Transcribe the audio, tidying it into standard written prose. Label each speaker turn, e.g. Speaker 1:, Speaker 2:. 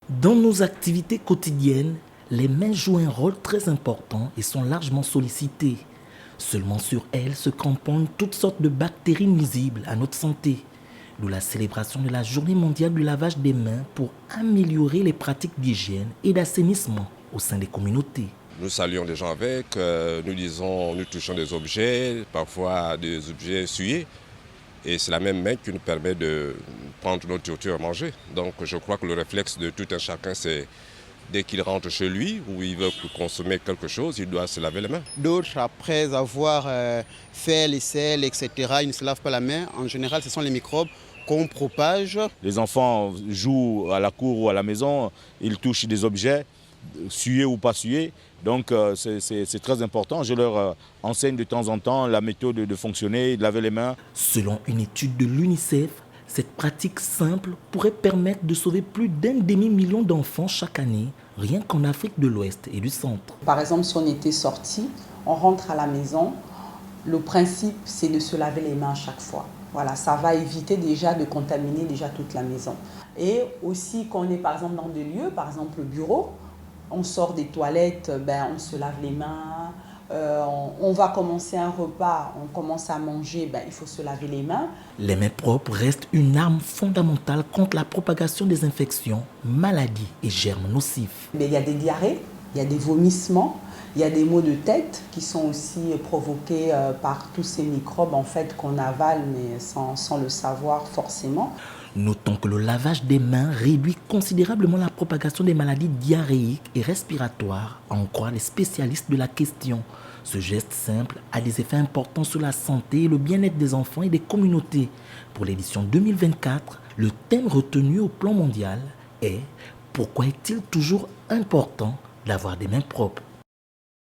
Speaker 1: Dans nos activités quotidiennes, les mains jouent un rôle très important et sont largement sollicitées. Seulement sur elles se cramponnent toutes sortes de bactéries nuisibles à notre santé. D'où la célébration de la Journée mondiale du lavage des mains pour améliorer les pratiques d'hygiène et d'assainissement au sein des communautés.
Speaker 2: Nous saluons les gens avec, nous touchons des objets, parfois des objets essuyés. Et c'est la même main qui nous permet de prendre notre nourriture à manger. Donc je crois que le réflexe de tout un chacun, c'est dès qu'il rentre chez lui ou il veut consommer quelque chose, il doit se laver les mains.
Speaker 3: D'autres, après avoir fait les selles, etc., ils ne se lavent pas la main. En général, ce sont les microbes qu'on propage.
Speaker 4: Les enfants jouent à la cour ou à la maison, ils touchent des objets, sués ou pas sués. Donc c'est très important. Je leur enseigne de temps en temps la méthode de fonctionner, de laver les mains.
Speaker 1: Selon une étude de l'UNICEF, cette pratique simple pourrait permettre de sauver plus d'1 demi-million d'enfants chaque année, rien qu'en Afrique de l'Ouest et du Centre.
Speaker 5: Par exemple, si on était sorti, on rentre à la maison, le principe c'est de se laver les mains à chaque fois. Voilà, ça va éviter déjà de contaminer déjà toute la maison. Et aussi quand on est par exemple dans des lieux, par exemple le bureau, on sort des toilettes, on se lave les mains. On va commencer un repas, on commence à manger, il faut se laver les mains.
Speaker 1: Les mains propres restent une arme fondamentale contre la propagation des infections, maladies et germes nocifs.
Speaker 5: Il y a des diarrhées, il y a des vomissements, il y a des maux de tête qui sont aussi provoqués par tous ces microbes en fait, qu'on avale mais sans le savoir forcément.
Speaker 1: Notons que le lavage des mains réduit considérablement la propagation des maladies diarrhéiques et respiratoires, à en croire les spécialistes de la question. Ce geste simple a des effets importants sur la santé et le bien-être des enfants et des communautés. Pour l'édition 2024, le thème retenu au plan mondial est « Pourquoi est-il toujours important d'avoir des mains propres ?»